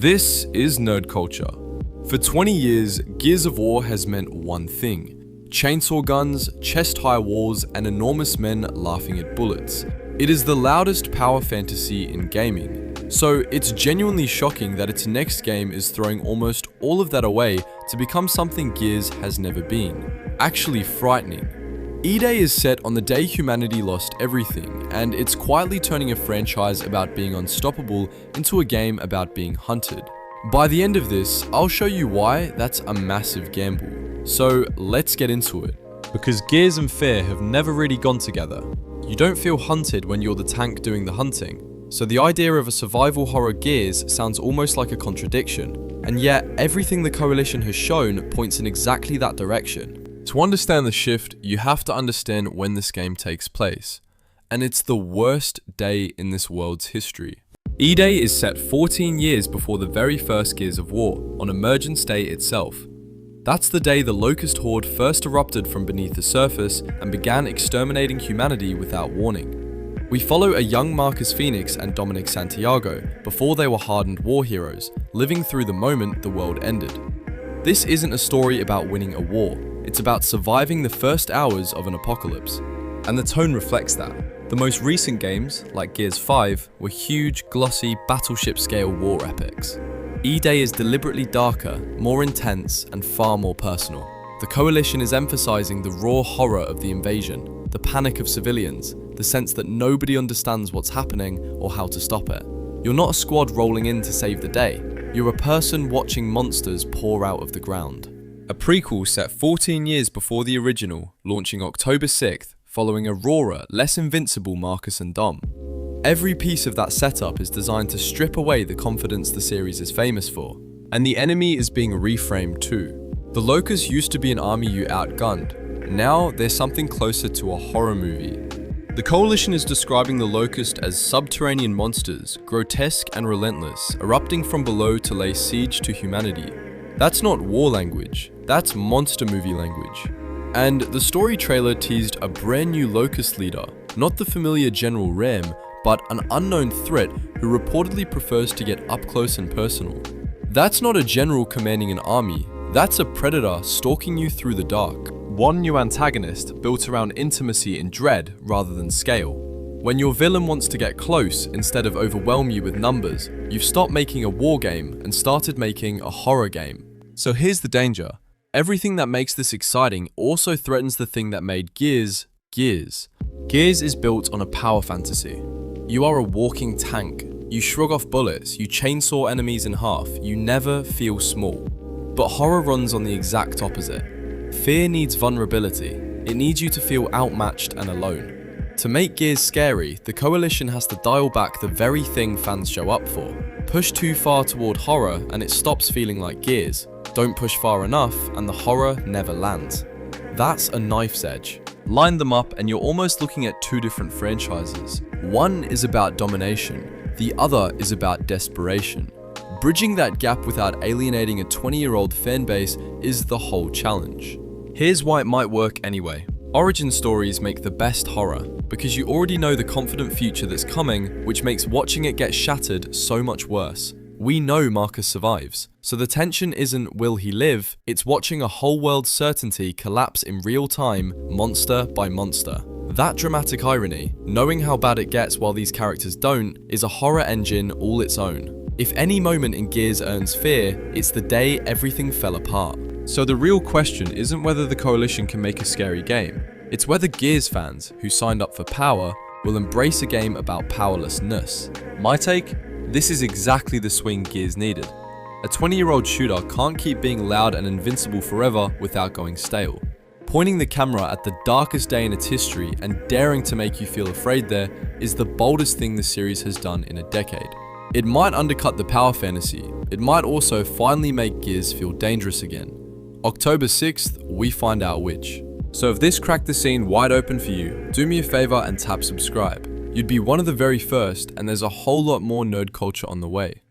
This is nerd culture. For 20 years, Gears of War has meant one thing: chainsaw guns, chest-high walls, and enormous men laughing at bullets. It is the loudest power fantasy in gaming, so it's genuinely shocking that its next game is throwing almost all of that away to become something Gears has never been. Actually frightening. E-Day is set on the day humanity lost everything, and it's quietly turning a franchise about being unstoppable into a game about being hunted. By the end of this, I'll show you why that's a massive gamble. So let's get into it. Because Gears and fear have never really gone together. You don't feel hunted when you're the tank doing the hunting, so the idea of a survival horror Gears sounds almost like a contradiction, and yet everything the Coalition has shown points in exactly that direction. To understand the shift, you have to understand when this game takes place, and it's the worst day in this world's history. E-Day is set 14 years before the very first Gears of War, on Emergence Day itself. That's the day the Locust Horde first erupted from beneath the surface and began exterminating humanity without warning. We follow a young Marcus Fenix and Dominic Santiago before they were hardened war heroes, living through the moment the world ended. This isn't a story about winning a war, it's about surviving the first hours of an apocalypse. And the tone reflects that. The most recent games, like Gears 5, were huge, glossy, battleship-scale war epics. E-Day is deliberately darker, more intense, and far more personal. The Coalition is emphasizing the raw horror of the invasion, the panic of civilians, the sense that nobody understands what's happening or how to stop it. You're not a squad rolling in to save the day, you're a person watching monsters pour out of the ground. A prequel set 14 years before the original, launching October 6th, following a rawer, less invincible Marcus and Dom. Every piece of that setup is designed to strip away the confidence the series is famous for. And the enemy is being reframed too. The Locusts used to be an army you outgunned. Now they're something closer to a horror movie. The Coalition is describing the Locust as subterranean monsters, grotesque and relentless, erupting from below to lay siege to humanity. That's not war language, that's monster movie language. And the story trailer teased a brand new Locust leader, not the familiar General Ram, but an unknown threat who reportedly prefers to get up close and personal. That's not a general commanding an army, that's a predator stalking you through the dark. One new antagonist built around intimacy and dread rather than scale. When your villain wants to get close instead of overwhelm you with numbers, you've stopped making a war game and started making a horror game. So here's the danger. Everything that makes this exciting also threatens the thing that made Gears, Gears. Gears is built on a power fantasy. You are a walking tank. You shrug off bullets, you chainsaw enemies in half, you never feel small. But horror runs on the exact opposite. Fear needs vulnerability. It needs you to feel outmatched and alone. To make Gears scary, the Coalition has to dial back the very thing fans show up for. Push too far toward horror and it stops feeling like Gears. Don't push far enough and the horror never lands. That's a knife's edge. Line them up and you're almost looking at two different franchises. One is about domination, the other is about desperation. Bridging that gap without alienating a 20-year-old fanbase is the whole challenge. Here's why it might work anyway. Origin stories make the best horror, because you already know the confident future that's coming, which makes watching it get shattered so much worse. We know Marcus survives, so the tension isn't will he live, it's watching a whole world's certainty collapse in real time, monster by monster. That dramatic irony, knowing how bad it gets while these characters don't, is a horror engine all its own. If any moment in Gears earns fear, it's the day everything fell apart. So the real question isn't whether the Coalition can make a scary game, it's whether Gears fans, who signed up for power, will embrace a game about powerlessness. My take? This is exactly the swing Gears needed. A 20-year-old shooter can't keep being loud and invincible forever without going stale. Pointing the camera at the darkest day in its history and daring to make you feel afraid there is the boldest thing the series has done in a decade. It might undercut the power fantasy, it might also finally make Gears feel dangerous again. October 6th, we find out which. So if this cracked the scene wide open for you, do me a favor and tap subscribe. You'd be one of the very first, and there's a whole lot more nerd culture on the way.